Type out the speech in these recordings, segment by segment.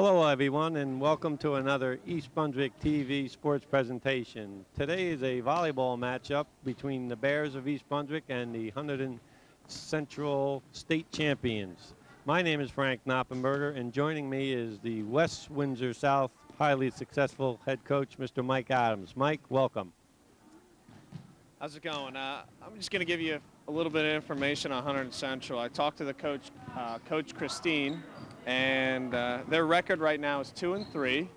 Hello, everyone, and welcome to another East Brunswick TV sports presentation. Today is a volleyball matchup between the Bears of East Brunswick and the Hunterdon Central state champions. My name is Frank Noppenberger, and joining me is the West Windsor South highly successful head coach, Mr. Mike Adams. Mike, welcome. How's it going? I'm just going to give you a little bit of information on Hunterdon Central. I talked to the coach, Coach Christine, and their record right now is 2-3.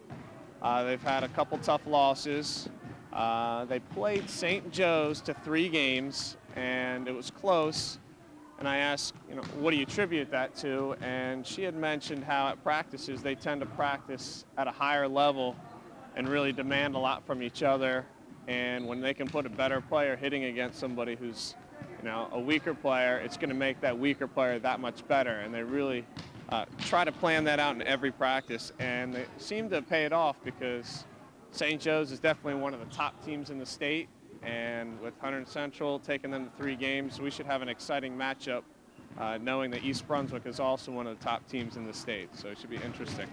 They've had a couple tough losses. They played St. Joe's to 3 games, and it was close. And I asked, what do you attribute that to? And she had mentioned how at practices they tend to practice at a higher level and really demand a lot from each other. And when they can put a better player hitting against somebody who's, a weaker player, it's going to make that weaker player that much better. And they really try to plan that out in every practice. And they seem to pay it off because St. Joe's is definitely one of the top teams in the state. And with Hunterdon Central taking them to 3 games, we should have an exciting matchup, knowing that East Brunswick is also one of the top teams in the state. So it should be interesting.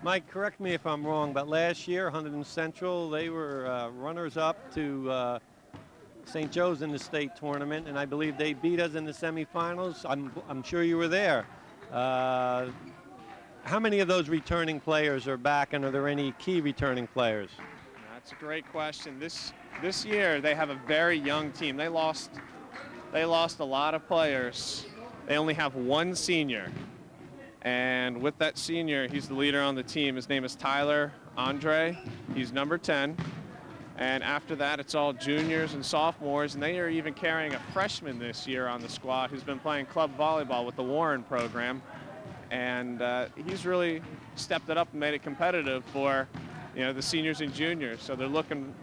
Mike, correct me if I'm wrong, but last year, Hunterdon Central, they were runners-up to St. Joe's in the state tournament, and I believe they beat us in the semifinals. I'm sure you were there. How many of those returning players are back, and are there any key returning players? That's a great question. This year, they have a very young team. They lost a lot of players. They only have 1 senior. And with that senior, he's the leader on the team. His name is Tyler Andre. He's number 10. And after that, it's all juniors and sophomores. And they are even carrying a freshman this year on the squad who's been playing club volleyball with the Warren program. And he's really stepped it up and made it competitive for, the seniors and juniors. So they're looking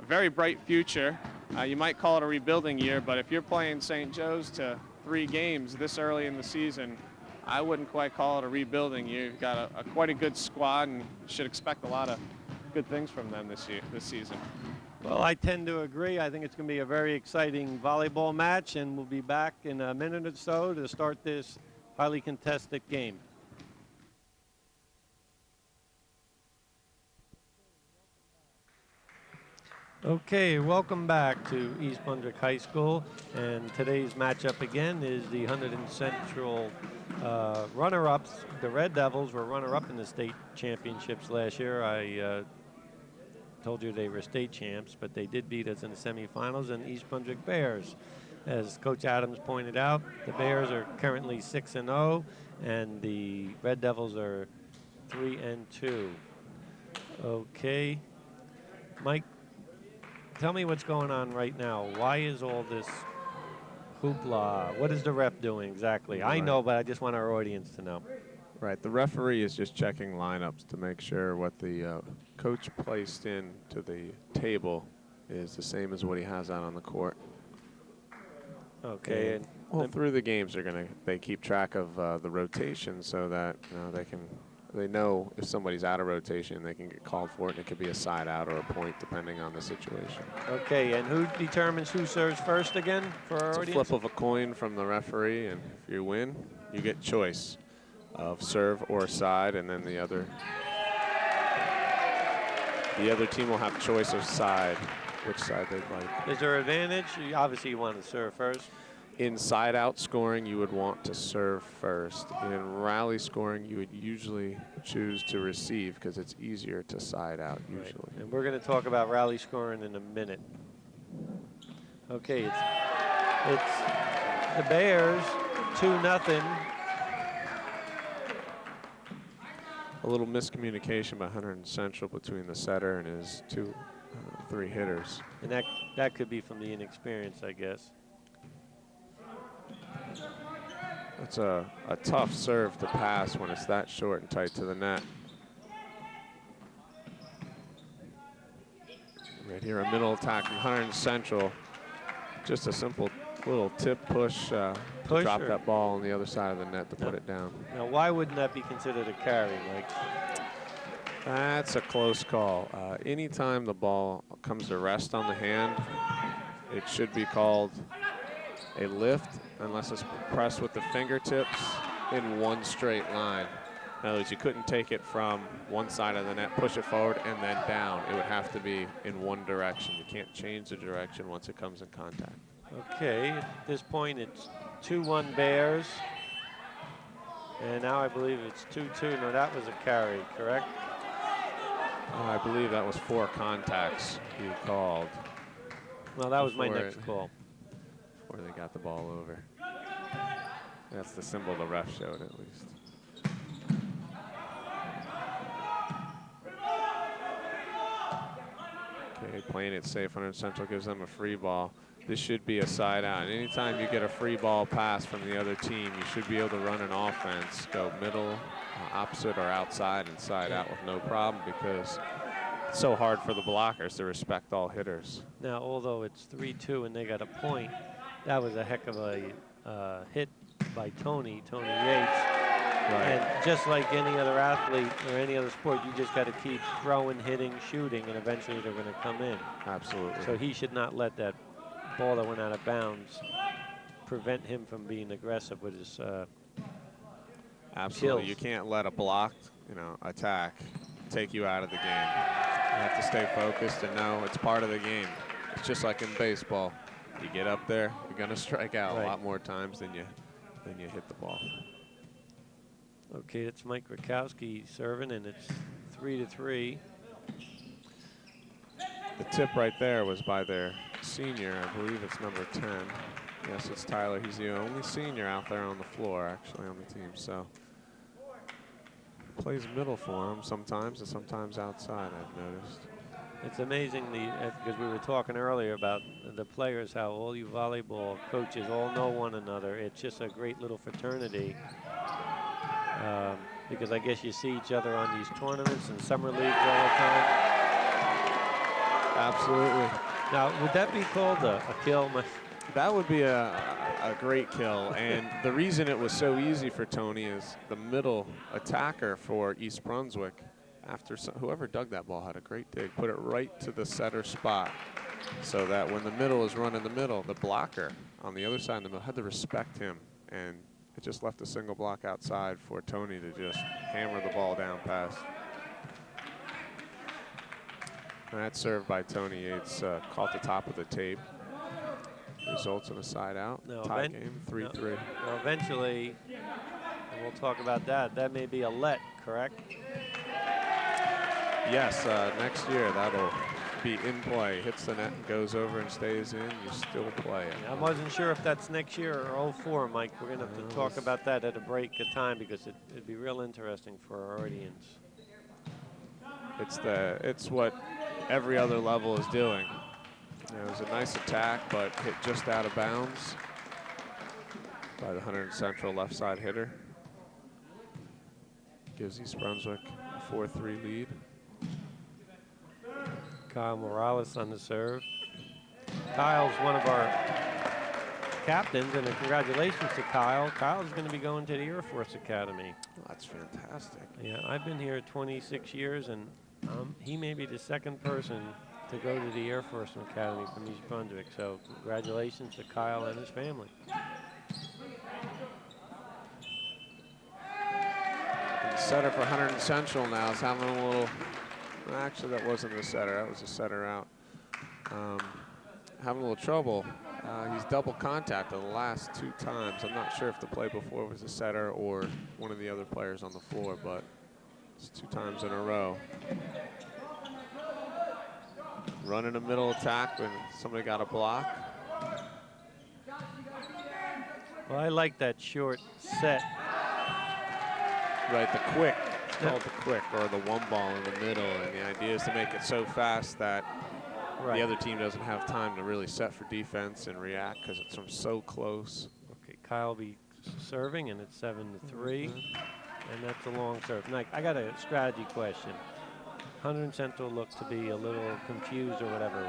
a very bright future. You might call it a rebuilding year, but if you're playing St. Joe's to 3 games this early in the season, I wouldn't quite call it a rebuilding. You've got quite a good squad and should expect a lot of good things from them this season. Well, I tend to agree. I think it's going to be a very exciting volleyball match, and we'll be back in a minute or so to start this highly contested game. Okay, welcome back to East Brunswick High School, and today's matchup again is the Hunterdon Central runner-ups. The Red Devils were runner-up in the state championships last year. I told you they were state champs, but they did beat us in the semifinals, and East Brunswick Bears. As Coach Adams pointed out, the Bears are currently 6-0, and the Red Devils are 3-2. Okay, Mike, tell me what's going on right now. Why is all this hoopla? What is the ref doing exactly? I know, but I just want our audience to know. Right, the referee is just checking lineups to make sure what the coach placed in to the table is the same as what he has out on the court. Okay. And well, through the games, they keep track of the rotation so that they know if somebody's out of rotation, they can get called for it, and it could be a side out or a point depending on the situation. Okay, and who determines who serves first again for our audience? It's a flip of a coin from the referee, and if you win, you get choice of serve or side, and then the other team will have choice of side, which side they'd like. Is there advantage? Obviously, you want to serve first. In side-out scoring, you would want to serve first. In rally scoring, you would usually choose to receive because it's easier to side out usually. Right. And we're going to talk about rally scoring in a minute. Okay, it's the Bears 2-0. A little miscommunication by Hunterdon Central between the setter and his 3 hitters. And that could be from the inexperience, I guess. It's a tough serve to pass when it's that short and tight to the net. Right here, a middle attack from Hunterdon Central. Just a simple little tip push to drop that ball on the other side of the net to put it down. Now, why wouldn't that be considered a carry, Mike? That's a close call. Anytime the ball comes to rest on the hand, it should be called a lift unless it's pressed with the fingertips in one straight line. In other words, you couldn't take it from one side of the net, push it forward, and then down. It would have to be in one direction. You can't change the direction once it comes in contact. Okay, at this point it's 2-1 Bears. And now I believe it's 2-2. No, that was a carry, correct? I believe that was 4 contacts he called. Well, that was my next call. Before they got the ball over. That's the symbol the ref showed, at least. Okay, playing it safe. Hunterdon Central gives them a free ball. This should be a side out. And anytime you get a free ball pass from the other team, you should be able to run an offense, go middle, opposite, or outside and side out with no problem, because it's so hard for the blockers to respect all hitters. Now, although it's 3-2 and they got a point, that was a heck of a hit by Tony Yates. Right. And just like any other athlete or any other sport, you just got to keep throwing, hitting, shooting, and eventually they're going to come in. Absolutely. So he should not let that ball that went out of bounds prevent him from being aggressive with his Absolutely. kills. You can't let a blocked, attack take you out of the game. You have to stay focused and know it's part of the game. It's just like in baseball. You get up there, you're going to strike out a lot more times than you hit the ball. Okay, it's Mike Rakowski serving, and it's 3-3. The tip right there was by their senior. I believe it's number 10. Yes, it's Tyler. He's the only senior out there on the floor, actually, on the team. So plays middle for him sometimes and sometimes outside, I've noticed. It's amazing because we were talking earlier about the players, how all you volleyball coaches all know one another. It's just a great little fraternity. Because I guess you see each other on these tournaments and summer leagues all the time. Absolutely. Now, would that be called a kill? That would be a great kill. And the reason it was so easy for Tony is the middle attacker for East Brunswick, after whoever dug that ball had a great dig, put it right to the setter spot, so that when the middle is running the middle, the blocker on the other side of the middle had to respect him. And it just left a single block outside for Tony to just hammer the ball down past. And that's served by Tony Yates, caught the top of the tape. Results in a side out. Tie game, 3-3. Now eventually, and we'll talk about that, that may be a let, correct? Yes, next year that'll be in play. Hits the net and goes over and stays in. You still play it. I wasn't sure if that's next year or 04, Mike. We're going to have to talk about that at a break of time, because it'd be real interesting for our audience. It's what every other level is doing. It was a nice attack, but hit just out of bounds by the Hunterdon Central left side hitter. Gives East Brunswick a 4-3 lead. Kyle Morales on the serve. Kyle's one of our captains, and congratulations to Kyle. Kyle's going to be going to the Air Force Academy. Oh, that's fantastic. Yeah, I've been here 26 years, and he may be the second person to go to the Air Force Academy from East Brunswick. So congratulations to Kyle and his family. The setter for Hunterdon Central now is having a little. Actually, that wasn't the setter. That was a setter out. Having a little trouble. He's double contacted the last 2 times. I'm not sure if the play before was a setter or one of the other players on the floor, but it's 2 times in a row. Running a middle attack when somebody got a block. Well, I like that short set. Right, the quick. It's called the quick, or the one ball in the middle, and the idea is to make it so fast that the other team doesn't have time to really set for defense and react, because it's from so close. Okay, Kyle will be serving, and it's 7-3, and that's a long serve. Now, I got a strategy question. Hunterdon Central looks to be a little confused or whatever.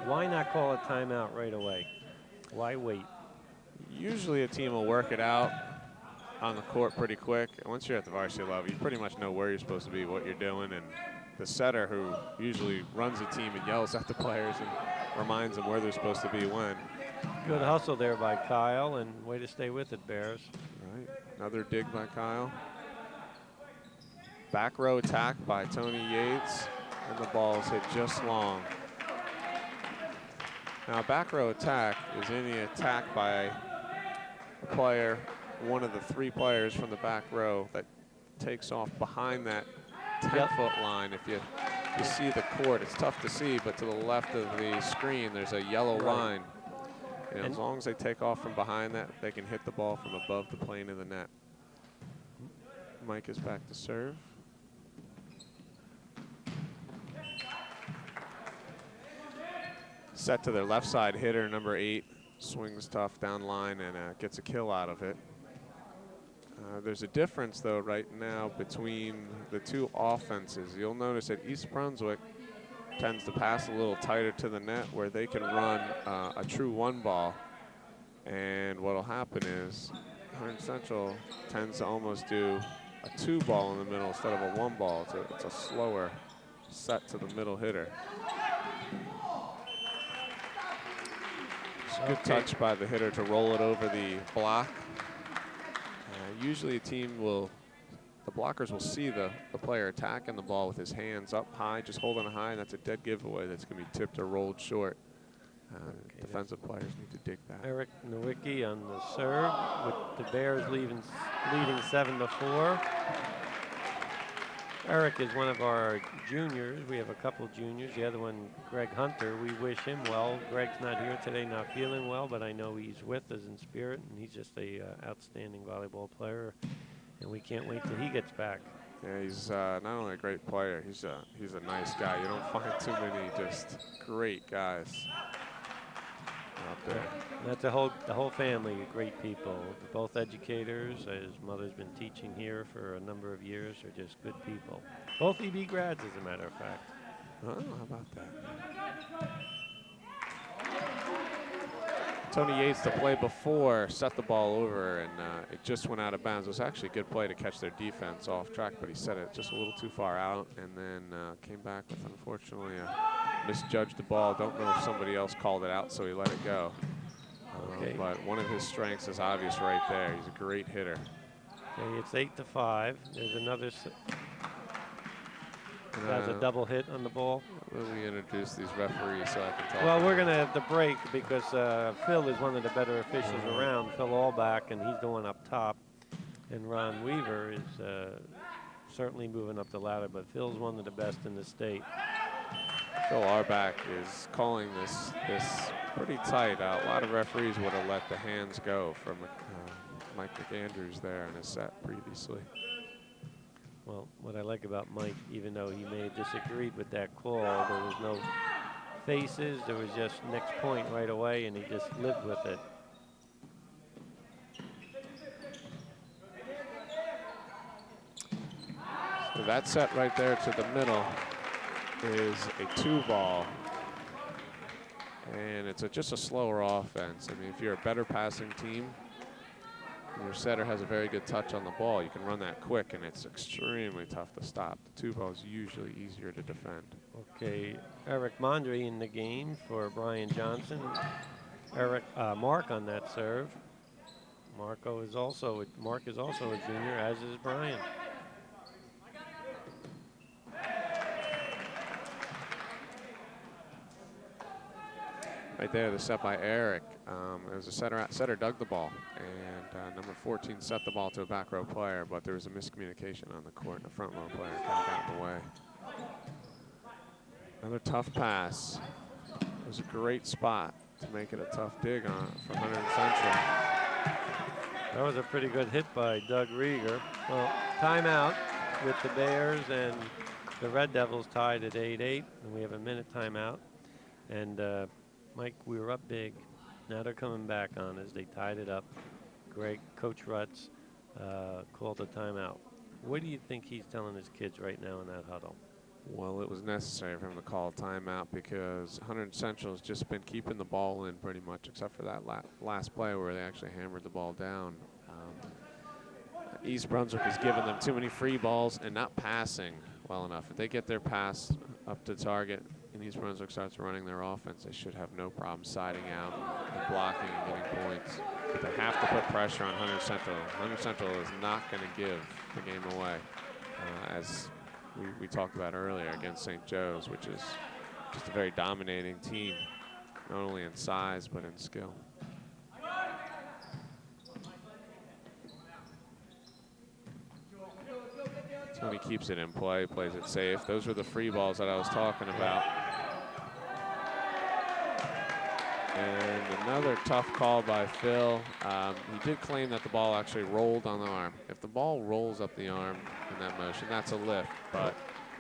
Why not call a timeout right away? Why wait? Usually a team will work it out on the court pretty quick. And once you're at the varsity level, you pretty much know where you're supposed to be, what you're doing, and the setter, who usually runs the team and yells at the players and reminds them where they're supposed to be when. Good hustle there by Kyle, and way to stay with it, Bears. Right, another dig by Kyle. Back row attack by Tony Yates, and the ball's hit just long. Now, a back row attack is any attack by a player, one of the 3 players from the back row that takes off behind that 10-foot line. If you see the court, it's tough to see, but to the left of the screen, there's a yellow line. And as long as they take off from behind that, they can hit the ball from above the plane of the net. Mike is back to serve. Set to their left side hitter, number 8, swings tough down line and gets a kill out of it. There's a difference, though, right now between the 2 offenses. You'll notice that East Brunswick tends to pass a little tighter to the net, where they can run a true 1-ball. And what'll happen is Hunterdon Central tends to almost do a 2-ball in the middle instead of a 1-ball. It's a slower set to the middle hitter. Good touch by the hitter to roll it over the block. Usually the blockers will see the player attacking the ball with his hands up high, just holding it high, and that's a dead giveaway that's going to be tipped or rolled short. Defensive players need to dig that. Eric Nowicki on the serve, with the Bears leading 7-4. Eric is one of our juniors. We have a couple juniors. The other one, Greg Hunter, we wish him well. Greg's not here today, not feeling well, but I know he's with us in spirit, and he's just a outstanding volleyball player, and we can't wait till he gets back. Yeah, he's not only a great player, he's a nice guy. You don't find too many just great guys out there. That's the whole family, great people. Both educators. His mother's been teaching here for a number of years. They're just good people. Both EB grads, as a matter of fact. Oh, how about that? Tony Yates, the play before, set the ball over, and it just went out of bounds. It was actually a good play to catch their defense off track, but he set it just a little too far out, and then came back with, unfortunately, misjudged the ball. Don't know if somebody else called it out, so he let it go. Okay. But one of his strengths is obvious right there. He's a great hitter. Okay, it's 8-5. There's another. That's a double hit on the ball. Let me introduce these referees so I can talk. Well, we're going to have to break because Phil is one of the better officials around. Phil Allback, and he's the one up top. And Ron Weaver is certainly moving up the ladder, but Phil's one of the best in the state. Phil Allback is calling this pretty tight. A lot of referees would have let the hands go from Mike McAndrews there in his set previously. Well, what I like about Mike, even though he may have disagreed with that call, there was no faces. There was just next point right away, and he just lived with it. So that set right there to the middle is a 2-ball. And it's just a slower offense. I mean, if you're a better passing team, your setter has a very good touch on the ball, you can run that quick, and it's extremely tough to stop. The 2-ball is usually easier to defend. Okay, Eric Mondry in the game for Brian Johnson. Mark on that serve. Mark is also a junior, as is Brian. Right there, the set by Eric. It was a setter dug the ball, and number 14 set the ball to a back row player, but there was a miscommunication on the court, and the front row player kind of got in the way. Another tough pass. It was a great spot to make it a tough dig on from Hunterdon Central. That was a pretty good hit by Doug Rieger. Well, timeout with the Bears and the Red Devils tied at 8-8, and we have a minute timeout. And Mike, we were up big. Now they're coming back on as they tied it up. Coach Rutz called a timeout. What do you think he's telling his kids right now in that huddle? Well, it was necessary for him to call a timeout because Hunterdon Central has just been keeping the ball in pretty much, except for that last play where they actually hammered the ball down. East Brunswick has given them too many free balls and not passing well enough. If they get their pass up to target and East Brunswick starts running their offense, they should have no problem siding out and blocking and getting points. But they have to put pressure on Hunterdon Central. Hunterdon Central is not going to give the game away. as we talked about earlier against St. Joe's, which is just a very dominating team, not only in size but in skill. Tony keeps it in play, plays it safe. Those were the free balls that I was talking about. And another tough call by Phil. He did claim that the ball actually rolled on the arm. If the ball rolls up the arm in that motion, that's a lift. But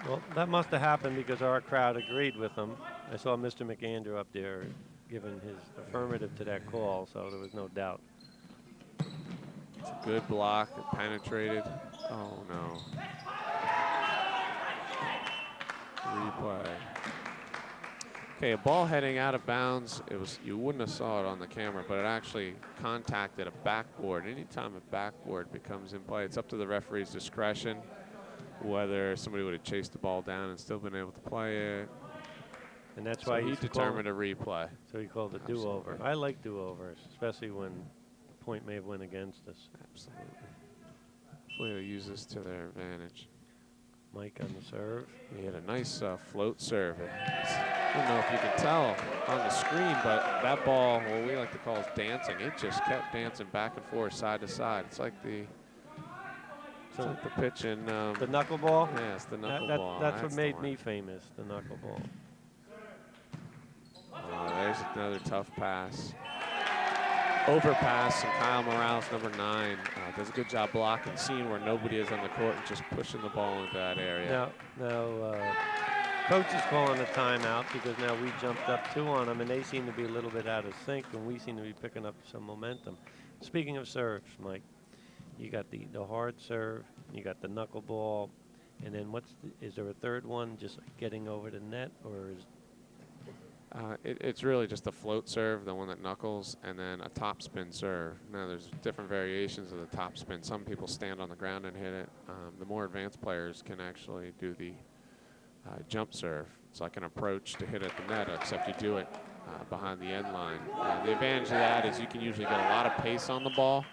well, that must have happened because our crowd agreed with him. I saw Mr. McAndrew up there giving his affirmative to that call, so there was no doubt. it's a good block. It penetrated. Oh, no. Replay. Okay, a ball heading out of bounds. You wouldn't have saw it on the camera, but it actually contacted a backboard. Anytime a backboard becomes in play, it's up to the referee's discretion whether somebody would have chased the ball down and still been able to play it. And that's So why he determined a replay. So he called it do-over. I like do-overs, especially when the point may have went against us. Absolutely. Hopefully they'll use this to their advantage. Mike on the serve. He had a nice float serve. I don't know if you can tell on the screen, but that ball, what we like to call is dancing. It just kept dancing back and forth, side to side. It's like the pitch in the knuckleball. Yeah, it's the knuckleball. That's what made me famous, the knuckleball. There's another tough pass. Overpass, and Kyle Morales, number 9, does a good job blocking, seeing where nobody is on the court and just pushing the ball into that area. Now coach is calling a timeout because now we jumped up 2 on them, and they seem to be a little bit out of sync, and we seem to be picking up some momentum. Speaking of serves, Mike, you got the hard serve, you got the knuckleball, and then is there a third one, just like getting over the net, or is it's really just a float serve, the one that knuckles, and then a top spin serve. Now there's different variations of the top spin. Some people stand on the ground and hit it. The more advanced players can actually do the jump serve. It's like an approach to hit at the net, except you do it behind the end line. The advantage of that is you can usually get a lot of pace on the ball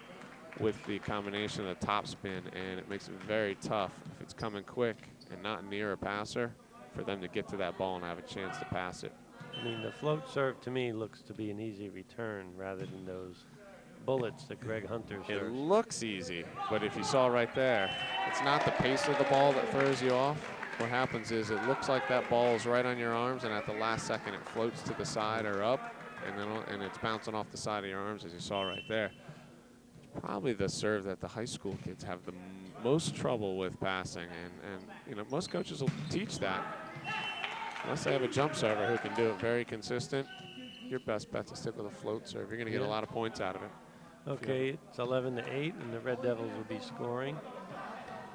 with the combination of the top spin, and it makes it very tough if it's coming quick and not near a passer for them to get to that ball and have a chance to pass it. I mean, the float serve to me looks to be an easy return rather than those bullets that Greg Hunter serves. It looks easy, but if you saw right there, it's not the pace of the ball that throws you off. What happens is it looks like that ball is right on your arms, and at the last second it floats to the side or up, and it's bouncing off the side of your arms, as you saw right there. It's probably the serve that the high school kids have the most trouble with passing, and you know, most coaches will teach that. Unless they have a jump server who can do it very consistent, your best bet to stick with a float serve. You're going to get a lot of points out of it. Okay, it's 11-8, and the Red Devils will be scoring.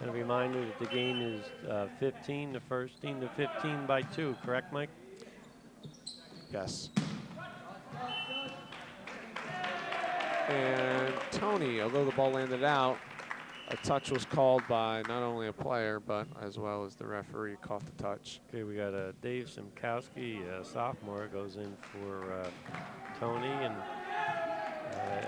And a reminder that the game is 15, the first team to 15 by 2, correct, Mike? Yes. And Tony, although the ball landed out, a touch was called by not only a player, but as well as the referee caught the touch. Okay, we got Dave Simkowski, a sophomore, goes in for Tony, and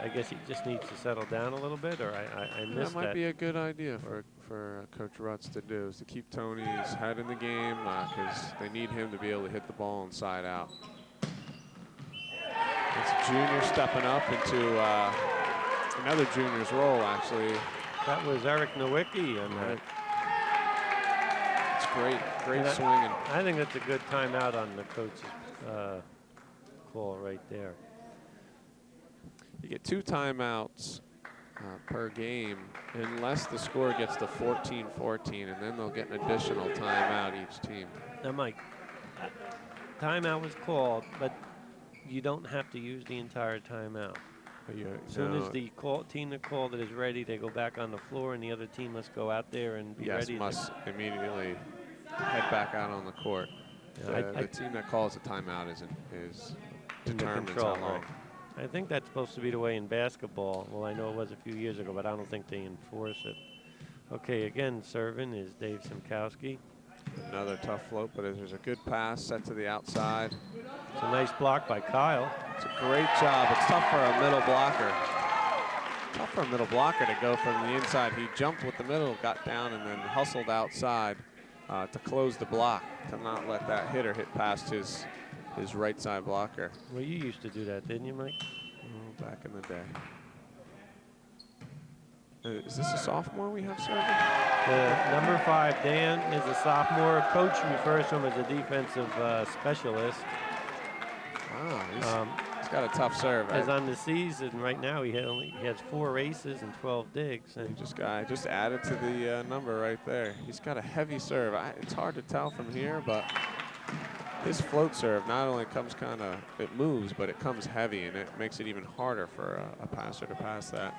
I guess he just needs to settle down a little bit, or I missed that. That might be a good idea for Coach Rutz to do, is to keep Tony's head in the game, because they need him to be able to hit the ball inside out. It's Junior stepping up into another junior's role, actually. That was Eric Nowicki on that. It's great swinging. I think that's a good timeout on the coach's call right there. You get 2 timeouts per game unless the score gets to 14-14, and then they'll get an additional timeout each team. Now, Mike, timeout was called, but you don't have to use the entire timeout. As soon as the team that called it is ready, they go back on the floor, and the other team must go out there and be ready. Yes, must immediately head back out on the court. Yeah, the team that calls a timeout is determines how long. Right. I think that's supposed to be the way in basketball. Well, I know it was a few years ago, but I don't think they enforce it. Okay, again, serving is Dave Simkowski. Another tough float, but there's a good pass set to the outside. It's a nice block by Kyle. It's a great job. It's tough for a middle blocker. Tough for a middle blocker to go from the inside. He jumped with the middle, got down, and then hustled outside to close the block, to not let that hitter hit past his right side blocker. Well, you used to do that, didn't you, Mike? Oh, back in the day. Is this a sophomore we have serving? Number 5, Dan, is a sophomore. Coach refers to him as a defensive specialist. Wow, he's got a tough serve. As on the season right now, he has 4 aces and 12 digs. And just added to the number right there. He's got a heavy serve. It's hard to tell from here, but his float serve not only comes it moves, but it comes heavy, and it makes it even harder for a passer to pass that.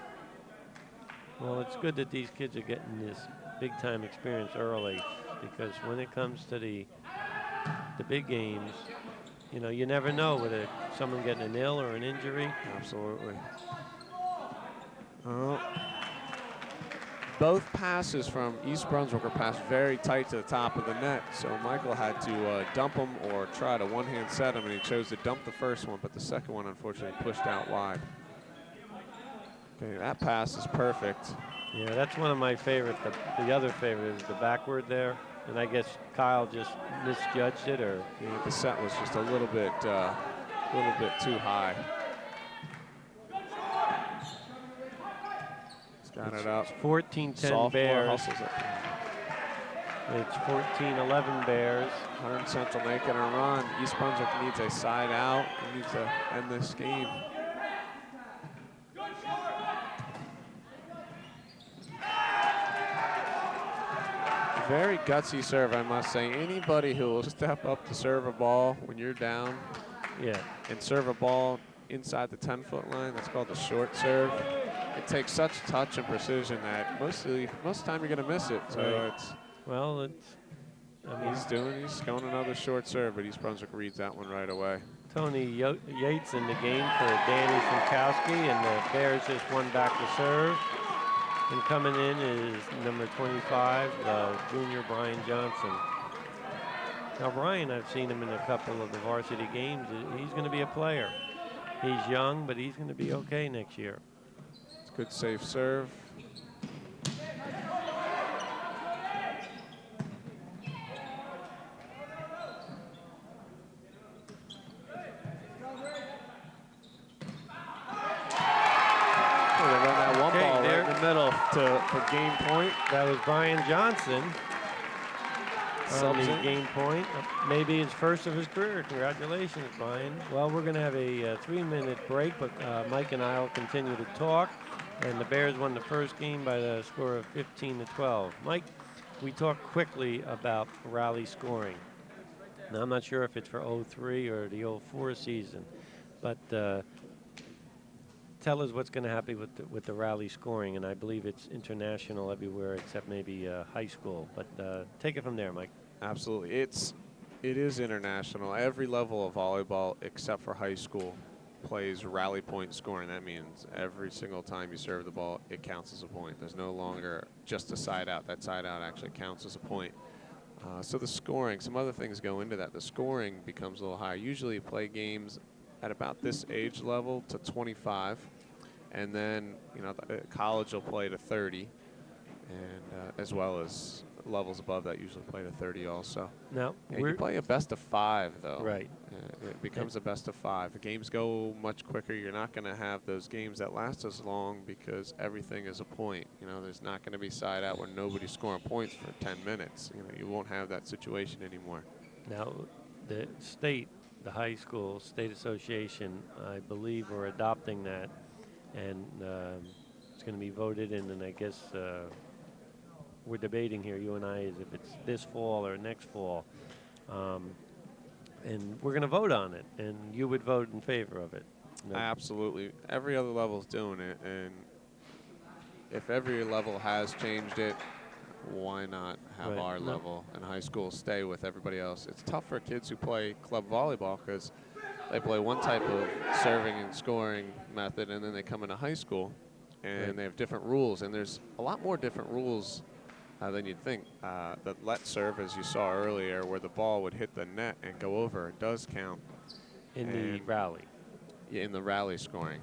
Well, it's good that these kids are getting this big-time experience early, because when it comes to the big games, you know, you never know whether someone getting an ill or an injury. Absolutely. Oh. Both passes from East Brunswick are passed very tight to the top of the net, so Michael had to dump them or try to one-hand set them, and he chose to dump the first one, but the second one unfortunately pushed out wide. Okay, that pass is perfect. Yeah, that's one of my favorites. The other favorite is the backward there, and I guess Kyle just misjudged it, or yeah, the set was just a little bit too high. He's got it up. It's 14-10 Bears. It's 14-11 Bears. Hunterdon Central making a run. East Brunswick needs a side out. He needs to end this game. Very gutsy serve, I must say. Anybody who will step up to serve a ball when you're down, and serve a ball inside the 10-foot line, that's called a short serve. It takes such touch and precision that most of the time you're going to miss it. So he's going another short serve, but East Brunswick reads that one right away. Tony Yates in the game for Danny Sinkowski, and the Bears just one back to serve. And coming in is number 25, junior Brian Johnson. Now, Brian, I've seen him in a couple of the varsity games. He's going to be a player. He's young, but he's going to be okay next year. It's a good safe serve. Middle for game point. That was Brian Johnson on the game point. Maybe his first of his career. Congratulations, Brian. Well, we're going to have a 3-minute break, but Mike and I will continue to talk. And the Bears won the first game by the score of 15-12. Mike, we talked quickly about rally scoring. Now, I'm not sure if it's for 03 or the 04 season, but tell us what's going to happen with the rally scoring, and I believe it's international everywhere except maybe high school. But take it from there, Mike. Absolutely, it is international. Every level of volleyball except for high school plays rally point scoring. That means every single time you serve the ball, it counts as a point. There's no longer just a side out. That side out actually counts as a point. So the scoring, some other things go into that. The scoring becomes a little higher. Usually you play games at about this age level to 25, and then college will play to 30, and as well as levels above that usually play to 30 also. Now you play a best of 5 though. Right. It becomes a best of 5. The games go much quicker. You're not going to have those games that last as long because everything is a point. There's not going to be side out where nobody's scoring points for 10 minutes. You won't have that situation anymore. Now the state, the high school state association, I believe, are adopting that, and it's going to be voted in, and I guess we're debating here, you and I, is if it's this fall or next fall, and we're going to vote on it, and you would vote in favor of it. Absolutely. Every other level is doing it, and if every level has changed it, why not have our level in high school stay with everybody else? It's tough for kids who play club volleyball because they play one type of serving and scoring method, and then they come into high school and they have different rules, and there's a lot more different rules than you'd think. The let serve, as you saw earlier, where the ball would hit the net and go over, it does count. In the rally. Yeah, in the rally scoring.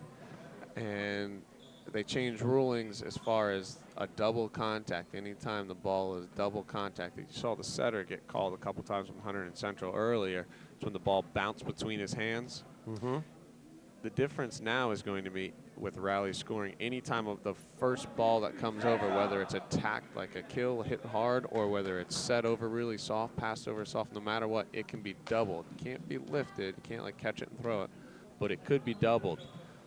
And they changed rulings as far as a double contact. Anytime the ball is double contact, you saw the setter get called a couple times from Hunterdon Central earlier. It's when the ball bounced between his hands. Mm-hmm. The difference now is going to be with rally scoring. Anytime of the first ball that comes over, whether it's attacked like a kill, hit hard, or whether it's set over really soft, passed over soft, no matter what, it can be doubled. It can't be lifted. You can't like catch it and throw it, but it could be doubled.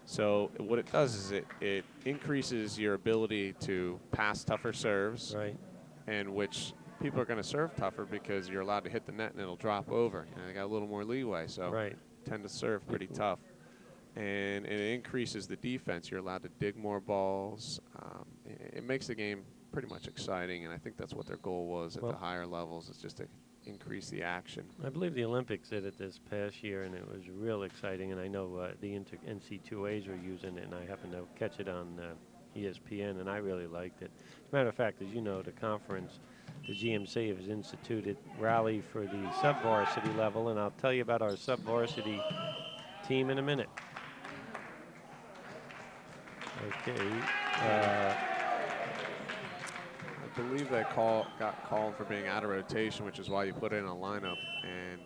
So what it does is it increases your ability to pass tougher serves, Right. and which people are going to serve tougher because you're allowed to hit the net and it'll drop over. You know, they got a little more leeway, so Right. tend to serve pretty tough. And it increases the defense. You're allowed to dig more balls. It makes the game pretty much exciting, and I think that's what their goal was at the higher levels, is just to increase the action. I believe the Olympics did it this past year, and it was real exciting. And I know the NC2As were using it, and I happened to catch it on ESPN, and I really liked it. As a matter of fact, as you know, the conference, the GMC has instituted rally for the sub-varsity level, and I'll tell you about our sub-varsity team in a minute. Okay. I believe they got called for being out of rotation, which is why you put in a lineup. And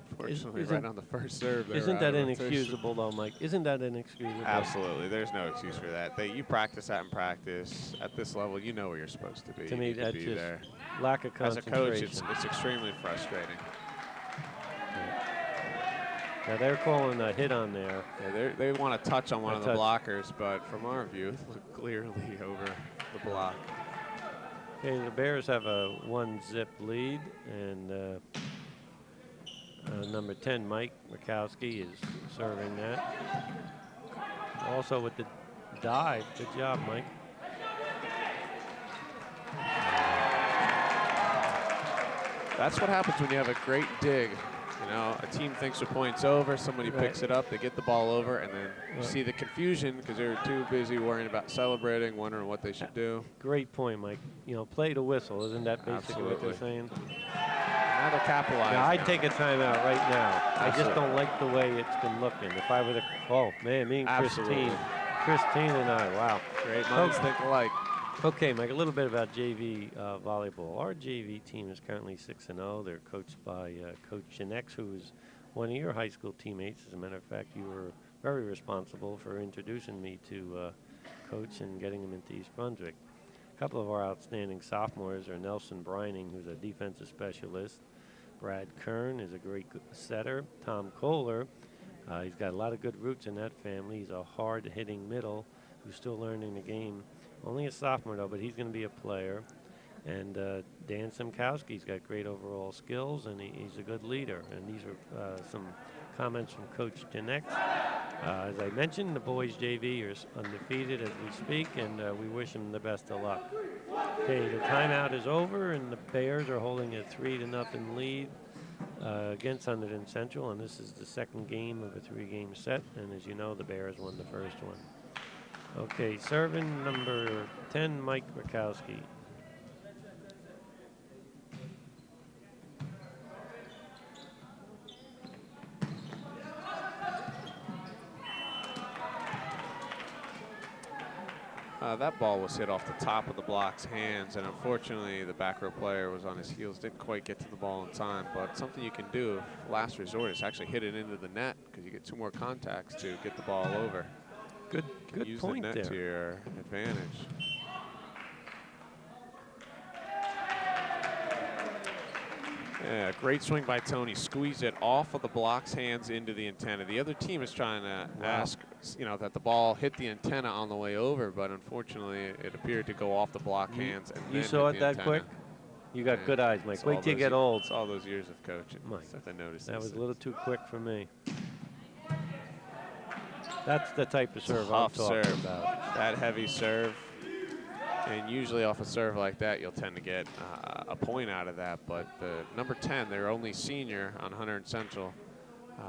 unfortunately, right on the first serve, isn't that inexcusable, though, Mike? Isn't that inexcusable? Absolutely. There's no excuse for that. You practice that in practice. At this level, you know where you're supposed to be. To me, that's just lack of concentration. As a coach, it's extremely frustrating. Now they're calling a hit on there. Yeah, they want to touch on one of the blockers, but from our view, it looked clearly over the block. Okay, the Bears have a 1-0 lead, and number 10, Mike Rakowski, is serving that. Also with the dive. Good job, Mike. That's what happens when you have a great dig. You know, a team thinks the point's over, somebody picks it up, they get the ball over, and then you see the confusion because they're too busy worrying about celebrating, wondering what they should do. Great point, Mike. You know, play to whistle. Isn't that basically what they're saying? Now they're capitalizing. Now, I'd take a timeout right now. I just don't like the way it's been looking. If I were to, oh, man, me and Christine and I, wow. Great minds think alike. Okay, Mike, a little bit about JV volleyball. Our JV team is currently 6-0. They're coached by Coach Janex, who is one of your high school teammates. As a matter of fact, you were very responsible for introducing me to Coach and getting him into East Brunswick. A couple of our outstanding sophomores are Nelson Brining, who's a defensive specialist. Brad Kern is a great setter. Tom Kohler, he's got a lot of good roots in that family. He's a hard-hitting middle who's still learning the game. Only a sophomore, though, but he's going to be a player. And Dan Simkowski's got great overall skills, and he's a good leader. And these are some comments from Coach Janex. As I mentioned, the boys JV are undefeated as we speak, and we wish them the best of luck. Okay, the timeout is over, and the Bears are holding a 3-0 lead against Hunterdon Central, and this is the second game of a 3-game set. And as you know, the Bears won the first one. Okay, serving number 10, Mike Rakowski. That ball was hit off the top of the block's hands, and unfortunately the back row player was on his heels, didn't quite get to the ball in time, but something you can do, last resort, is actually hit it into the net because you get 2 more contacts to get the ball over. Good point there. Use the net to your advantage. Yeah, great swing by Tony. Squeezed it off of the block's hands into the antenna. The other team is trying to ask, you know, that the ball hit the antenna on the way over, but unfortunately it appeared to go off the block hands. And you then saw hit it the that antenna. quick? You got good eyes, Mike. Wait till you get old. It's all those years of coaching. Mike, I noticed that was a little too quick for me. That's the type of serve I'm talking about. That heavy serve. And usually off a serve like that, you'll tend to get a point out of that. But the number 10, their only senior on Hunterdon Central,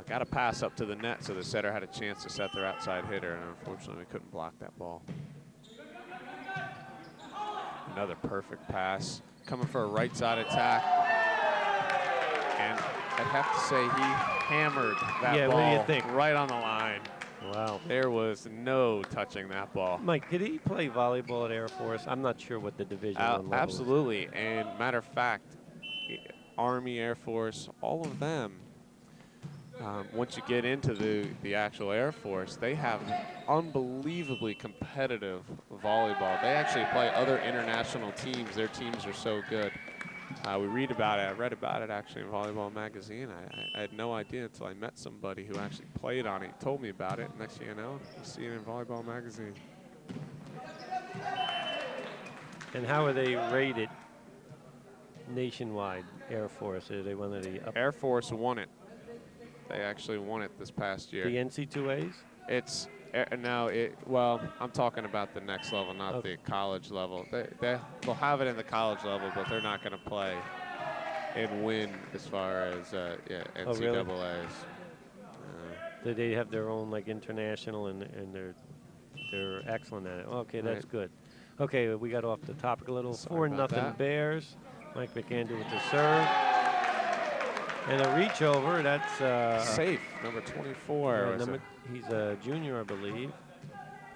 got a pass up to the net, so the setter had a chance to set their outside hitter, and unfortunately we couldn't block that ball. Another perfect pass. Coming for a right side attack. And I'd have to say he hammered that ball what do you think? right on the line. Wow. There was no touching that ball. Mike, did he play volleyball at Air Force? I'm not sure what the Division I level is. Absolutely. And matter of fact, Army, Air Force, all of them, once you get into the actual Air Force, they have unbelievably competitive volleyball. They actually play other international teams. Their teams are so good. We read about it. I read about it actually in Volleyball Magazine. I had no idea until I met somebody who actually played on it. He told me about it. Next thing you know, you see it in Volleyball Magazine. And how are they rated nationwide, Air Force? Are they one of the Air Force won it. They actually won it this past year. The NC2As? It's well, I'm talking about the next level, not the college level. They'll have it in the college level, but they're not going to play and win as far as NCAAs. Oh, really? Do they have their own like international and they're excellent at it? Okay, that's good. Okay, we got off the topic a little. 4-0 Bears. Mike McAndrew with the serve. And a reach over, that's safe, number 24. He's a junior, I believe.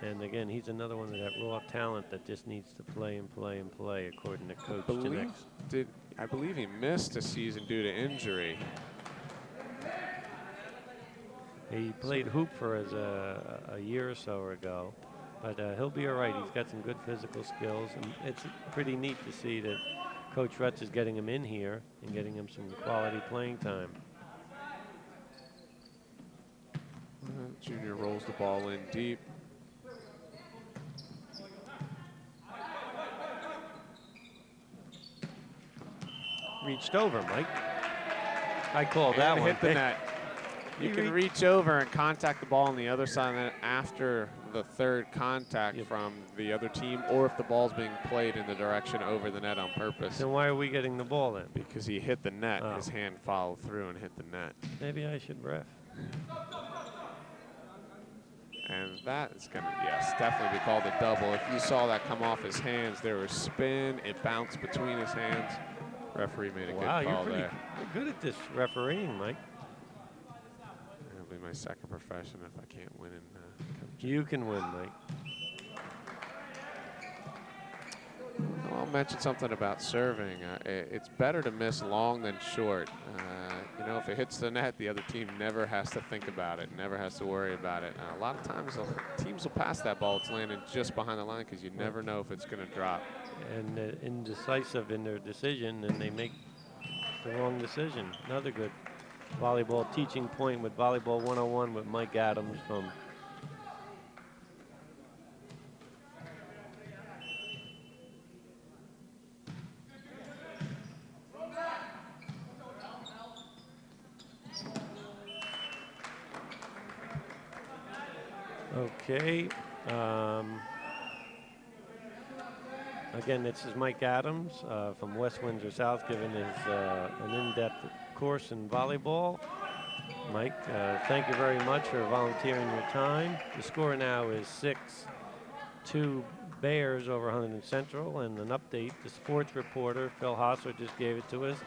And again, he's another one of that raw talent that just needs to play and play and play, according to Coach Janex. I believe he missed a season due to injury. He played hoop for us a year or so ago, but he'll be all right. He's got some good physical skills, and it's pretty neat to see that Coach Rutz is getting him in here and getting him some quality playing time. Junior rolls the ball in deep. Reached over, Mike. I call that one. Hit the net. You can reach over and contact the ball on the other side of the net after the third contact from the other team, or if the ball's being played in the direction over the net on purpose. Then why are we getting the ball then? Because he hit the net. His hand followed through and hit the net. Maybe I should ref. And that is going to, yes, definitely be called a double. If you saw that come off his hands, there was spin. It bounced between his hands. Referee made a good call there. You're good at this refereeing, Mike. It'll be my second profession if I can't win in coaching. You can win, Mike. I'll mention something about serving. It's better to miss long than short. You know, if it hits the net, the other team never has to think about it, never has to worry about it. A lot of times, teams will pass that ball. It's landing just behind the line because you never know if it's going to drop. And indecisive in their decision, and they make the wrong decision. Another good volleyball teaching point with Volleyball 101 with Mike Adams from Okay. Again, this is Mike Adams from West Windsor South, giving his an in-depth course in volleyball. Mike, thank you very much for volunteering your time. The score now is 6-2 Bears over Hunterdon Central, and an update. The sports reporter, Phil Hosser, just gave it to us.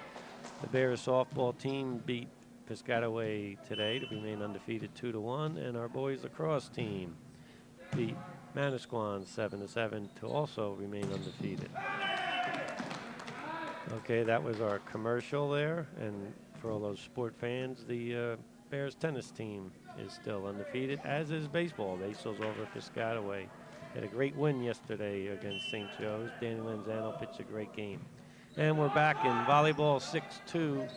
The Bears softball team beat Piscataway today to remain undefeated 2-1, and our boys lacrosse team beat Manasquan 7-7 to also remain undefeated. Okay, that was our commercial there, and for all those sport fans, the Bears tennis team is still undefeated, as is baseball. They still over Piscataway. Had a great win yesterday against St. Joe's. Danny Lanzano pitched a great game. And we're back in volleyball, 6-2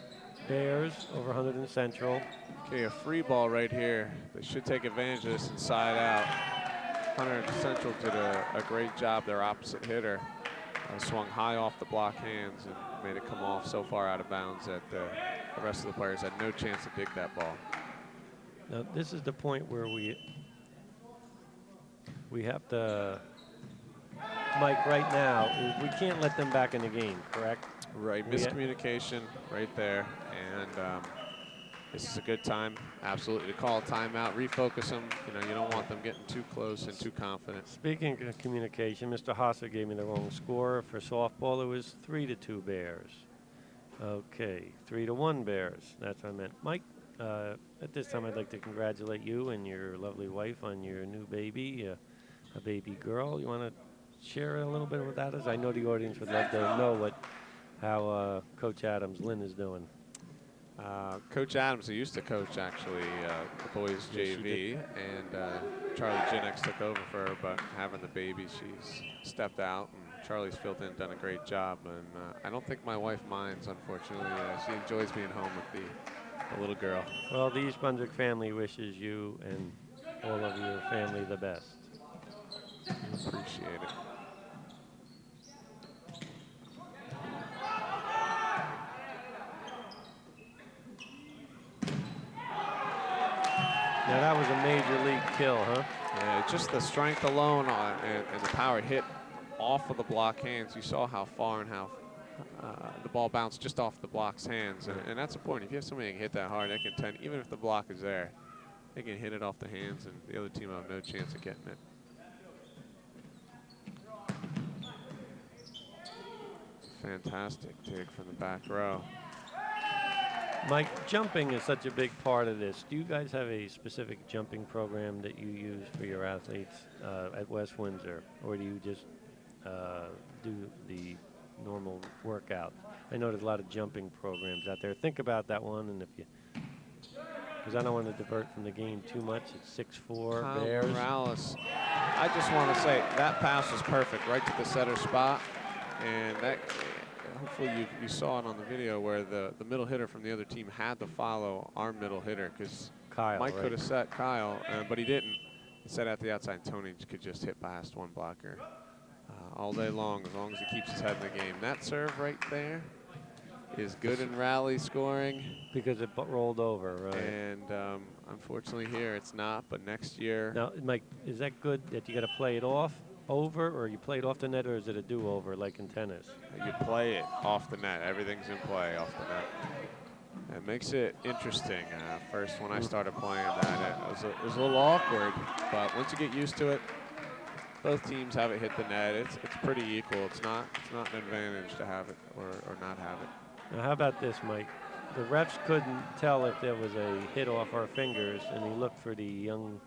Bears over Hunterdon Central. Okay, a free ball right here. They should take advantage of this inside out. Hunterdon Central did a great job. Their opposite hitter swung high off the block hands and made it come off so far out of bounds that the rest of the players had no chance to dig that ball. Now, this is the point where we have to, Mike, right now, we can't let them back in the game, correct? Right, miscommunication right there, and this is a good time, absolutely, to call a timeout, refocus them. You know, you don't want them getting too close and too confident. Speaking of communication, Mr. Hosser gave me the wrong score for softball. It was 3-2 Bears. Okay, 3-1 Bears. That's what I meant. Mike, At this time, I'd like to congratulate you and your lovely wife on your new baby, a baby girl. You want to share a little bit with that? As I know the audience would love to know how Coach Adams, Lynn, is doing. Coach Adams, who used to coach actually the boys JV, and Charlie Ginnick took over for her, but having the baby, she's stepped out, and Charlie's filled in and done a great job. And I don't think my wife minds, unfortunately. She enjoys being home with the little girl. Well, the East Brunswick family wishes you and all of your family the best. Appreciate it. Now that was a major league kill, huh? Yeah, just the strength alone and the power hit off of the block hands. You saw how far and how the ball bounced just off the block's hands. And that's important. If you have somebody that can hit that hard, they can tend, even if the block is there, they can hit it off the hands, and the other team will have no chance of getting it. Fantastic dig from the back row. Mike, jumping is such a big part of this. Do you guys have a specific jumping program that you use for your athletes at West Windsor, or do you just do the normal workout? I know there's a lot of jumping programs out there. Think about that one, and if you, because I don't want to divert from the game too much. It's 6'4" Bears. Morales. I just want to say that pass was perfect, right to the setter spot, and that. Hopefully you saw it on the video where the middle hitter from the other team had to follow our middle hitter, because Mike could have set Kyle, but he didn't. He set out the outside. Tony could just hit past one blocker all day long, as long as he keeps his head in the game. That serve right there is good in rally scoring. Because it rolled over, right? And unfortunately here it's not, but next year. Now, Mike, is that good that you got to play it off? Over, or you play it off the net, or is it a do-over like in tennis? You play it off the net. Everything's in play off the net. It makes it interesting. First, when I started playing that, it was a little awkward, but once you get used to it, both teams have it hit the net. It's pretty equal. It's not an advantage to have it or not have it. Now, how about this, Mike? The refs couldn't tell if there was a hit off our fingers, and he looked for the young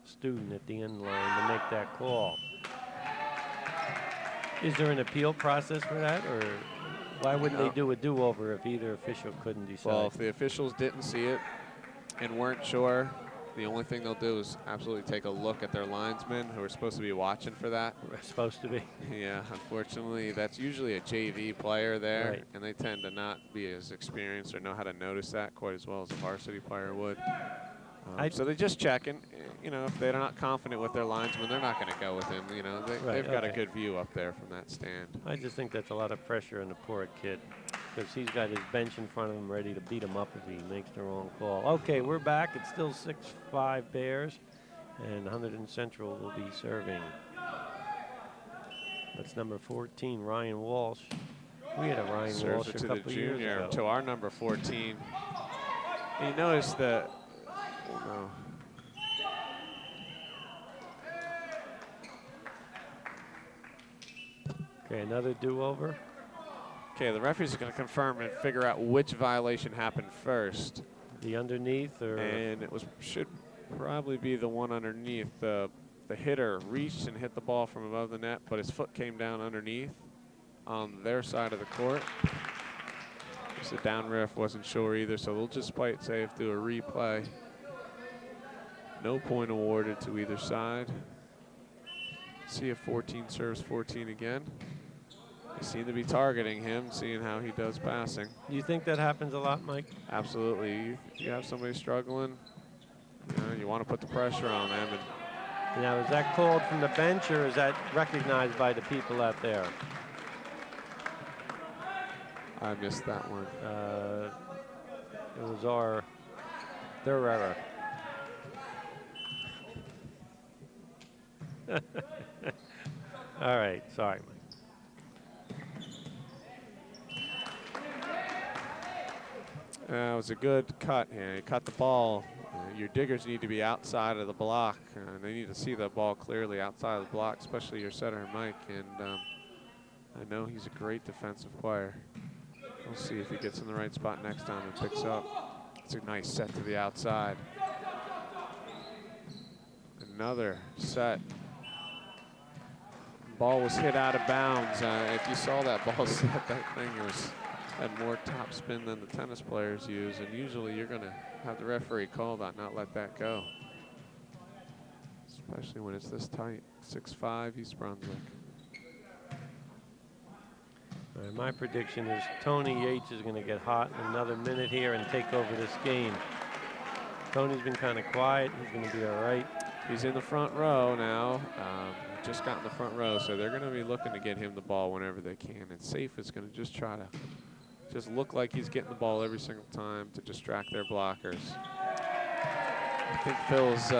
student at the end line to make that call. Is there an appeal process for that, or why wouldn't they do a do-over if either official couldn't decide? Well, if the officials didn't see it and weren't sure, the only thing they'll do is absolutely take a look at their linesmen who are supposed to be watching for that. Supposed to be. Yeah, unfortunately, that's usually a JV player there, right. And they tend to not be as experienced or know how to notice that quite as well as a varsity player would. So they just check, and you know, if they're not confident with their linesman, they're not going to go with him. You know, they've got a good view up there from that stand. I just think that's a lot of pressure on the poor kid, because he's got his bench in front of him ready to beat him up if he makes the wrong call. Okay, we're back. It's still 6-5 Bears, and Hunterdon Central will be serving. That's number 14, Ryan Walsh. We had a Ryan Walsh a couple years ago. To our number 14. And you notice that. No. Okay, another do-over. Okay, the referees are going to confirm and figure out which violation happened first. The underneath, or? And it should probably be the one underneath. The hitter reached and hit the ball from above the net, but his foot came down underneath on their side of the court. The down ref wasn't sure either, so they'll just play it safe, do a replay. No point awarded to either side. See if 14 serves 14 again. They seem to be targeting him, seeing how he does passing. Do you think that happens a lot, Mike? Absolutely. You have somebody struggling, you want to put the pressure on them. And now, is that called from the bench, or is that recognized by the people out there? I missed that one. It was their error. All right, sorry, Mike. It was a good cut here. He cut the ball. Your diggers need to be outside of the block. They need to see the ball clearly outside of the block, especially your setter, Mike. And I know he's a great defensive player. We'll see if he gets in the right spot next time and picks up. It's a nice set to the outside. Another set. Ball was hit out of bounds. If you saw that ball set, that thing had more top spin than the tennis players use, and usually you're going to have the referee call that, not let that go. Especially when it's this tight. 6-5 East Brunswick. All right, my prediction is Tony Yates is going to get hot in another minute here and take over this game. Tony's been kind of quiet. He's going to be all right. He's in the front row now. Just got in the front row, so they're going to be looking to get him the ball whenever they can. And Safe is going to just try to just look like he's getting the ball every single time to distract their blockers. I think Phil's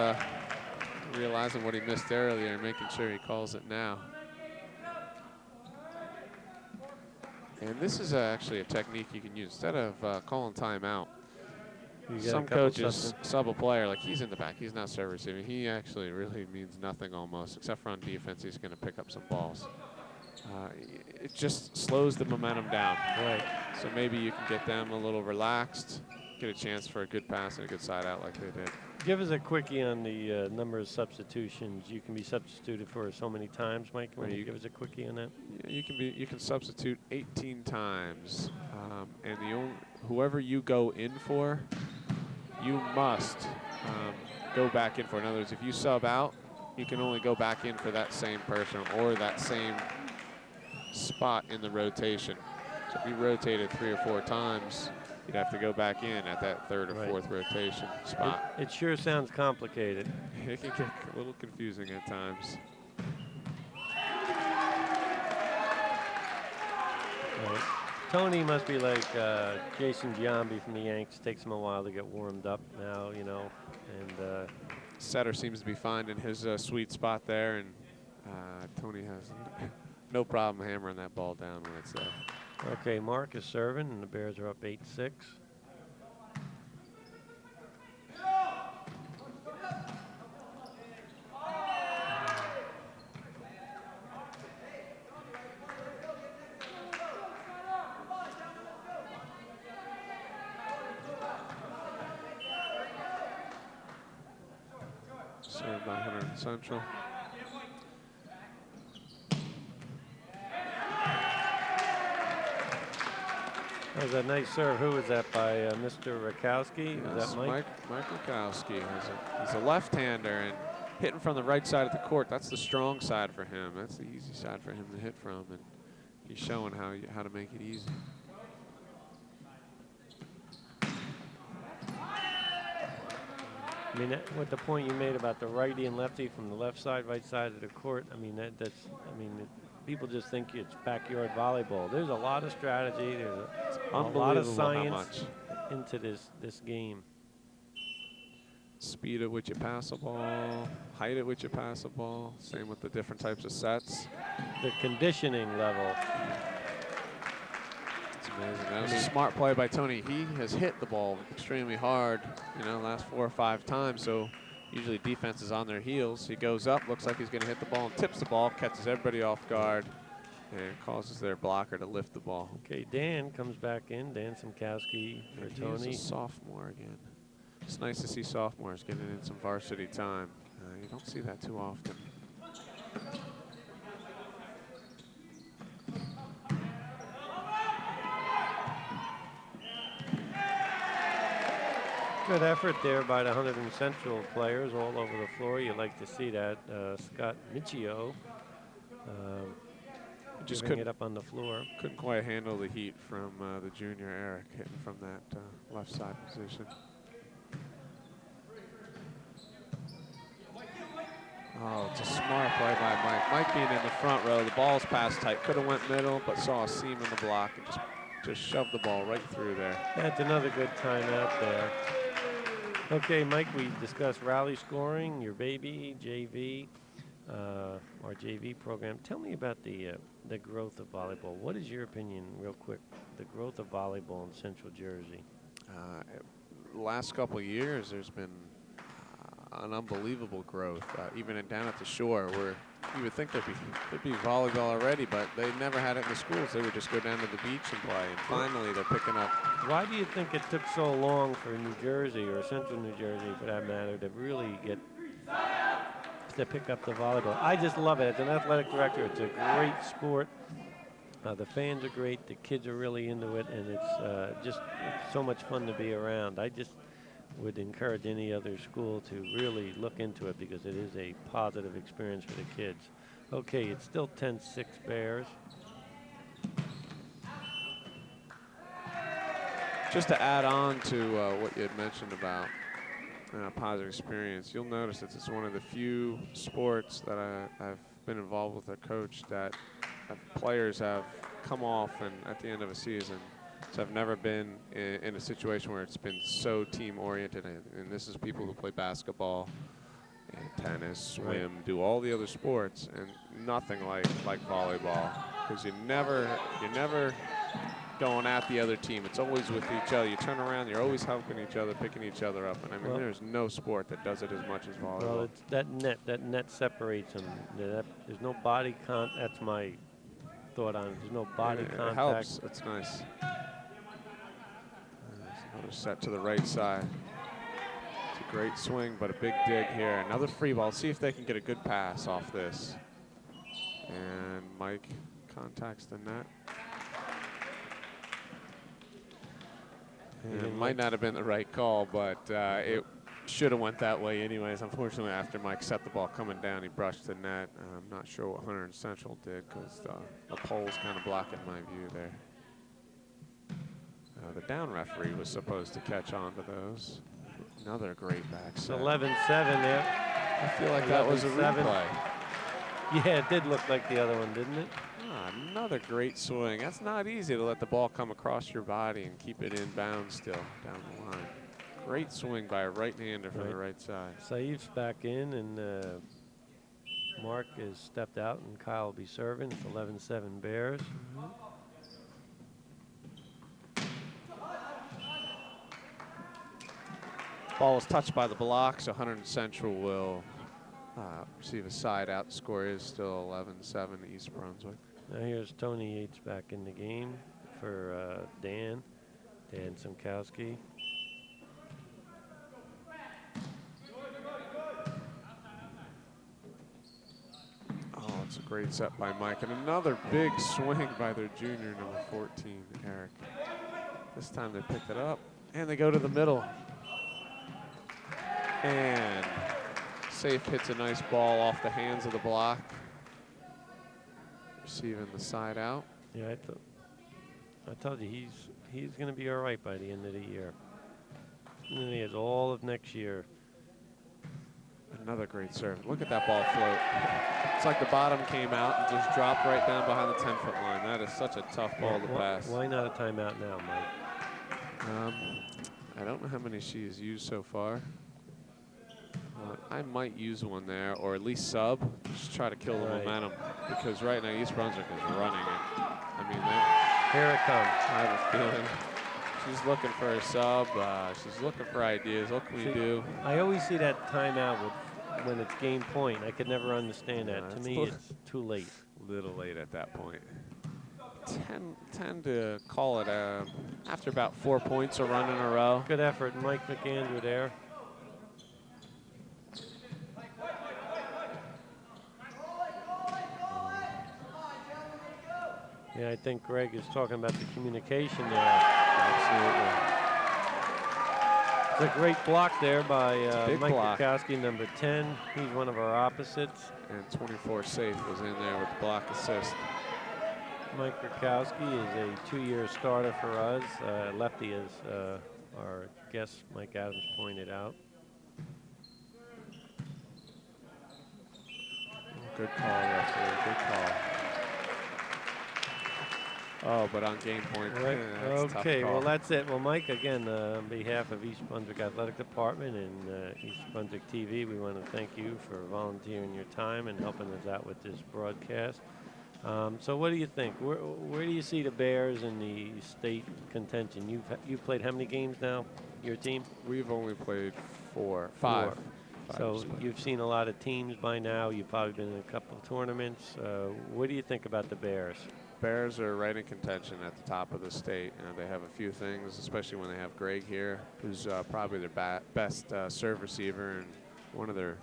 realizing what he missed earlier and making sure he calls it now. And this is actually a technique you can use. Instead of calling timeout, some coaches sub a player, like he's in the back, he's not serve receiving. He actually really means nothing almost, except for on defense, he's going to pick up some balls. It just slows the momentum down. Right. So maybe you can get them a little relaxed, get a chance for a good pass and a good side out like they did. Give us a quickie on the number of substitutions you can be substituted for so many times, Mike. Can you give us a quickie on that? Yeah, you can substitute 18 times, and whoever you go in for, you must go back in for. In other words, if you sub out, you can only go back in for that same person or that same spot in the rotation. So if you rotated 3 or 4 times, you'd have to go back in at that 3rd or 4th rotation spot. It sure sounds complicated. It can get a little confusing at times. Right. Tony must be like Jason Giambi from the Yanks. Takes him a while to get warmed up now, you know. And Setter seems to be finding his sweet spot there, and Tony has no problem hammering that ball down when it's there. Okay, Mark is serving, and the Bears are up 8-6. Served by Hunterdon Central. That was a nice serve. Who was that by Mr. Rakowski? Yes, Was that Mike? Mike Rakowski. He's a left-hander and hitting from the right side of the court. That's the strong side for him. That's the easy side for him to hit from, and he's showing how to make it easy. I mean, with the point you made about the righty and lefty from the left side, right side of the court, I mean, people just think it's backyard volleyball. There's a lot of strategy. There's a lot of science into this game. Speed at which you pass a ball, height at which you pass a ball. Same with the different types of sets. The conditioning level. It's amazing. That was a smart play by Tony. He has hit the ball extremely hard, you know, last 4 or 5 times. So usually defense is on their heels. He goes up, looks like he's going to hit the ball, and tips the ball, catches everybody off guard, and causes their blocker to lift the ball. Okay, Dan comes back in. Dan Simkowski for Tony. He's a sophomore again. It's nice to see sophomores getting in some varsity time. You don't see that too often. Good effort there by the Hunterdon Central players all over the floor. You like to see that. Scott Michio just giving it up on the floor. Couldn't quite handle the heat from the junior Eric hitting from that left side position. Oh, it's a smart play by Mike. Mike being in the front row, the ball's passed tight. Could have went middle, but saw a seam in the block and just shoved the ball right through there. That's another good timeout there. Okay, Mike, we discussed rally scoring, your baby, JV, our JV program. Tell me about the growth of volleyball. What is your opinion, real quick, the growth of volleyball in Central Jersey? The last couple of years, there's been an unbelievable growth. Even down at the shore, we're You would think there'd be volleyball already, but they never had it in the schools. They would just go down to the beach and play. And finally, they're picking up. Why do you think it took so long for New Jersey, or Central New Jersey for that matter, to really pick up the volleyball? I just love it. As an athletic director, it's a great sport. The fans are great. The kids are really into it, and it's so much fun to be around. I just would encourage any other school to really look into it because it is a positive experience for the kids. Okay, it's still 10-6 Bears. Just to add on to what you had mentioned about positive experience, you'll notice that it's one of the few sports that I've been involved with a coach that players have come off and at the end of a season. So I've never been in a situation where it's been so team-oriented, and this is people who play basketball, and tennis, swim, do all the other sports, and nothing like volleyball, because you're never going at the other team. It's always with each other. You turn around, you're always helping each other, picking each other up, and I mean, there's no sport that does it as much as volleyball. Well, it's that net separates them. There's no body contact. That's my thought on it. There's no body contact. It helps. It's nice. Another set to the right side. It's a great swing, but a big dig here. Another free ball. See if they can get a good pass off this. And Mike contacts the net. And it might not have been the right call, but it should have went that way anyways. Unfortunately, after Mike set the ball coming down, he brushed the net. I'm not sure what Hunterdon Central did because the pole's kind of blocking my view there. The down referee was supposed to catch on to those. Another great back set. 11-7 there. I feel like that was a replay. Yeah, it did look like the other one, didn't it? Another great swing. That's not easy to let the ball come across your body and keep it in bounds still down the line. Great swing by a right-hander from the right side. Saif's back in, and Mark is stepped out, and Kyle will be serving. It's 11-7 Bears. Ball was touched by the block, so Hunterdon Central will receive a side out. The score is still 11-7 East Brunswick. Now here's Tony Yates back in the game for Dan Simkowski. Oh, it's a great set by Mike. And another big swing by their junior, number 14, Eric. This time they picked it up, and they go to the middle. And Safe hits a nice ball off the hands of the block. Receiving the side out. Yeah, I told you he's going to be all right by the end of the year. And then he has all of next year. Another great serve. Look at that ball float. It's like the bottom came out and just dropped right down behind the 10-foot line. That is such a tough ball to pass. Why not a timeout now, Mike? I don't know how many she has used so far. I might use one there, or at least sub, just try to kill the momentum, because right now East Brunswick is running it. I mean, here it comes. I have a feeling she's looking for a sub. She's looking for ideas. What can we do? I always see that timeout when it's game point. I could never understand that. To me, it's too late. Little late at that point. Tend to call it after about 4 points a run in a row. Good effort, Mike McAndrew there. Yeah, I think Greg is talking about the communication there. Absolutely. It's a great block there by Mike Krakowski, number 10. He's one of our opposites. And 24 Safe was in there with the block assist. Mike Krakowski is a 2-year starter for us. Lefty, as our guest Mike Adams pointed out. Good call, referee. Good call. Oh, but on game point. Right. Okay, well, that's it. Well, Mike, again, on behalf of East Brunswick Athletic Department and East Brunswick TV, we want to thank you for volunteering your time and helping us out with this broadcast. So what do you think? Where do you see the Bears in the state contention? You've played how many games now, your team? We've only played five. So you've seen a lot of teams by now. You've probably been in a couple of tournaments. What do you think about the Bears? Bears are right in contention at the top of the state. They have a few things, especially when they have Greg here, who's probably their best serve receiver and one of their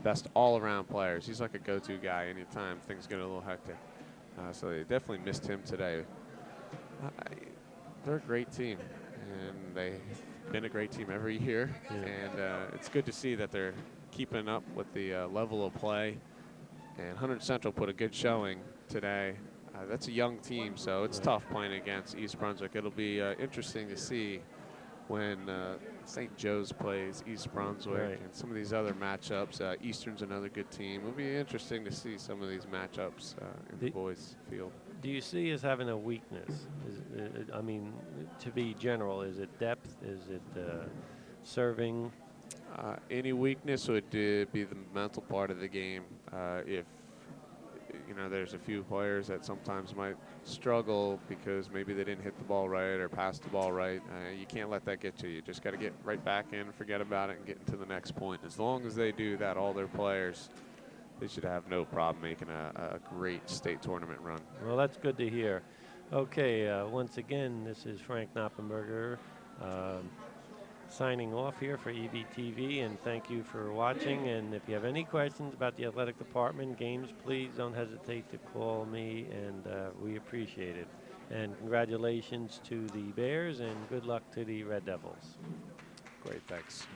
best all-around players. He's like a go-to guy anytime things get a little hectic. So they definitely missed him today. They're a great team, and they've been a great team every year. Yeah. And it's good to see that they're keeping up with the level of play. And Hunterdon Central put a good showing today. That's a young team, so it's tough playing against East Brunswick. It'll be interesting to see when St. Joe's plays East Brunswick and some of these other matchups. Eastern's another good team. It'll be interesting to see some of these matchups in the boys' field. Do you see as having a weakness? I mean, to be general, is it depth? Is it serving? Any weakness would be the mental part of the game. If there's a few players that sometimes might struggle because maybe they didn't hit the ball right or pass the ball right. You can't let that get to you. You just got to get right back in, forget about it, and get into the next point. As long as they do that, all their players, they should have no problem making a great state tournament run. Well, that's good to hear. Okay, once again, this is Frank Noppenberger signing off here for EBTV, and thank you for watching. And if you have any questions about the athletic department, games, please don't hesitate to call me, and we appreciate it. And congratulations to the Bears, and good luck to the Red Devils. Great, thanks.